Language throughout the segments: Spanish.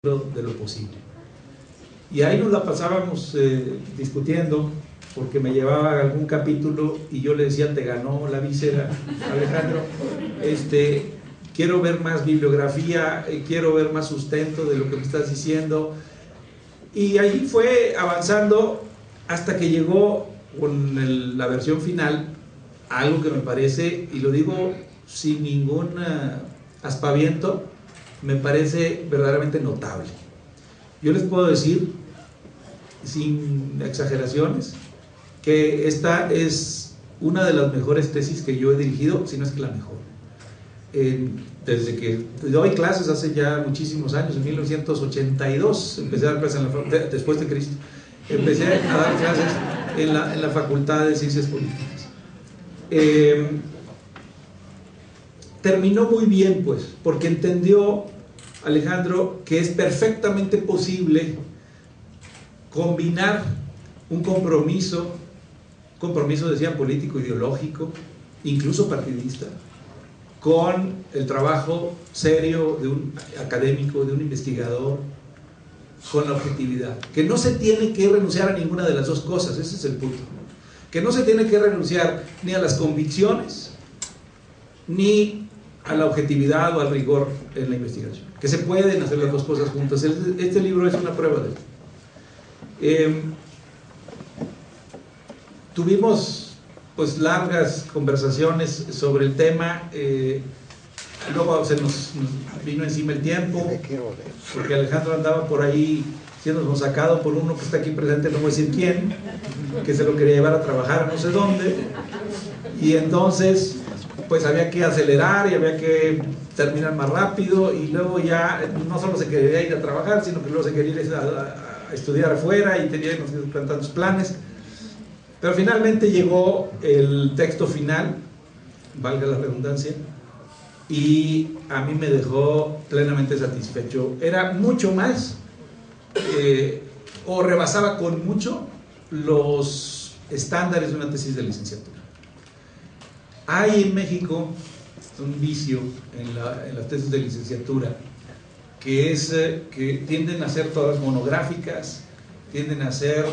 de lo posible. Y ahí nos la pasábamos discutiendo, porque me llevaba a algún capítulo y yo le decía: te ganó la víscera, Alejandro, quiero ver más bibliografía, quiero ver más sustento de lo que me estás diciendo. Y ahí fue avanzando hasta que llegó con la versión final algo que me parece, y lo digo sin ningún aspaviento, me parece verdaderamente notable. Yo les puedo decir, sin exageraciones, que esta es una de las mejores tesis que yo he dirigido, si no es que la mejor. Desde que doy clases hace ya muchísimos años, en 1982 empecé a dar clases después de Cristo, empecé a dar clases en la Facultad de Ciencias Políticas. Terminó muy bien, pues, porque entendió Alejandro que es perfectamente posible combinar un compromiso decía, político, ideológico, incluso partidista, con el trabajo serio de un académico, de un investigador, con la objetividad, que no se tiene que renunciar a ninguna de las dos cosas. Ese es el punto, que no se tiene que renunciar ni a las convicciones ni a la objetividad o al rigor en la investigación, que se pueden hacer las dos cosas juntas. Este libro es una prueba de esto. Tuvimos pues largas conversaciones sobre el tema, luego se nos vino encima el tiempo, porque Alejandro andaba por ahí siendo sacado por uno que está aquí presente, no voy a decir quién, que se lo quería llevar a trabajar a no sé dónde, y entonces pues había que acelerar y había que terminar más rápido, y luego ya no solo se quería ir a trabajar, sino que luego se quería ir a estudiar afuera y teníamos tantos planes. Pero finalmente llegó el texto final, valga la redundancia, y a mí me dejó plenamente satisfecho. Era mucho más, o rebasaba con mucho los estándares de una tesis de licenciatura. Hay en México un vicio en las tesis de licenciatura, que es que tienden a ser todas monográficas, tienden a ser...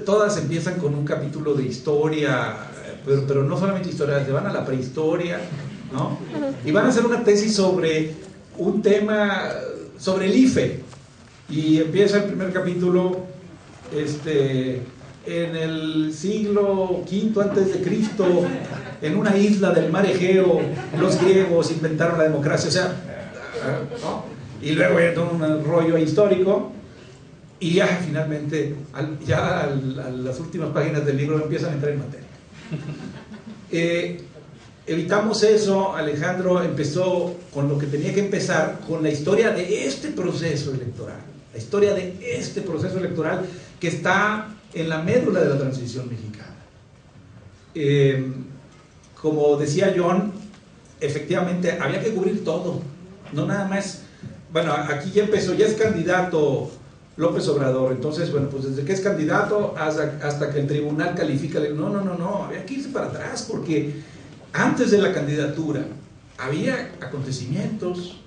todas empiezan con un capítulo de historia, pero no solamente historia, se van a la prehistoria, ¿no? Y van a hacer una tesis sobre un tema, sobre el IFE, y empieza el primer capítulo en el siglo V antes de Cristo, en una isla del mar Egeo, los griegos inventaron la democracia, o sea, ¿no? Y luego hay todo un rollo histórico. Y ya finalmente, a las últimas páginas del libro empiezan a entrar en materia. Evitamos eso. Alejandro empezó con lo que tenía que empezar, con la historia de este proceso electoral. La historia de este proceso electoral que está en la médula de la transición mexicana. Como decía John, efectivamente había que cubrir todo. No nada más, bueno, aquí ya empezó, ya es candidato López Obrador, entonces, bueno, pues desde que es candidato hasta que el tribunal califica, no, había que irse para atrás, porque antes de la candidatura había acontecimientos,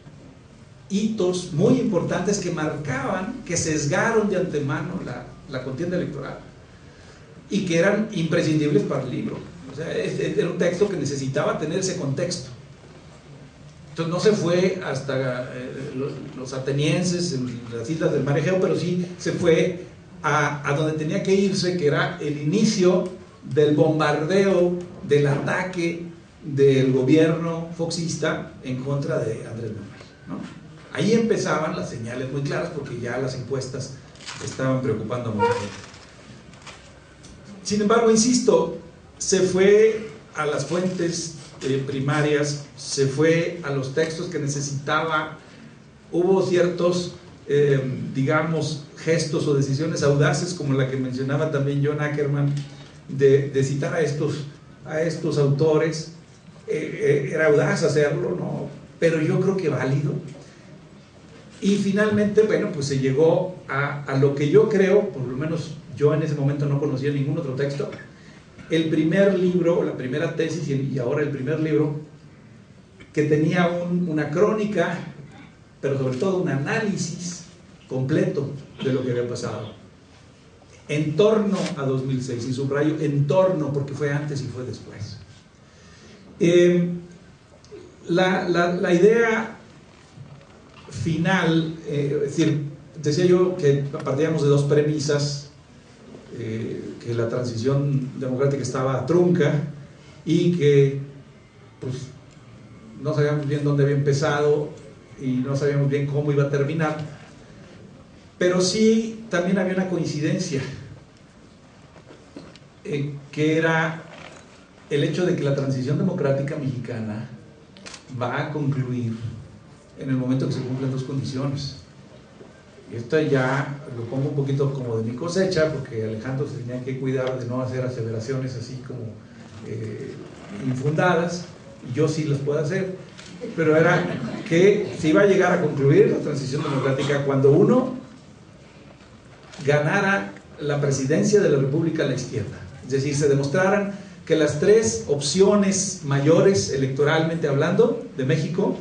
hitos muy importantes que marcaban, que sesgaron de antemano la contienda electoral y que eran imprescindibles para el libro. O sea, era un texto que necesitaba tener ese contexto. Entonces no se fue hasta los atenienses en las islas del mar Egeo, pero sí se fue a donde tenía que irse, que era el inicio del bombardeo, del ataque del gobierno foxista en contra de Andrés Manuel, ¿no? Ahí empezaban las señales muy claras, porque ya las encuestas estaban preocupando mucho. Sin embargo, insisto, se fue a las fuentes primarias, se fue a los textos que necesitaba. Hubo ciertos, digamos, gestos o decisiones audaces, como la que mencionaba también John Ackerman, de citar a estos autores. Era audaz hacerlo, ¿no? Pero yo creo que válido. Y finalmente, bueno, pues se llegó a lo que yo creo, por lo menos yo en ese momento no conocía ningún otro texto, el primer libro, la primera tesis y ahora el primer libro, que tenía una crónica pero sobre todo un análisis completo de lo que había pasado en torno a 2006, y subrayo en torno porque fue antes y fue después. La idea final, es decir, decía yo que partíamos de dos premisas, que la transición democrática estaba trunca y que pues no sabíamos bien dónde había empezado y no sabíamos bien cómo iba a terminar, pero sí también había una coincidencia, que era el hecho de que la transición democrática mexicana va a concluir en el momento que se cumplan dos condiciones. Y esto ya lo pongo un poquito como de mi cosecha, porque Alejandro se tenía que cuidar de no hacer aseveraciones así como infundadas, y yo sí las puedo hacer, pero era que se iba a llegar a concluir la transición democrática cuando uno ganara la presidencia de la República a la izquierda, es decir, se demostraran que las tres opciones mayores electoralmente hablando de México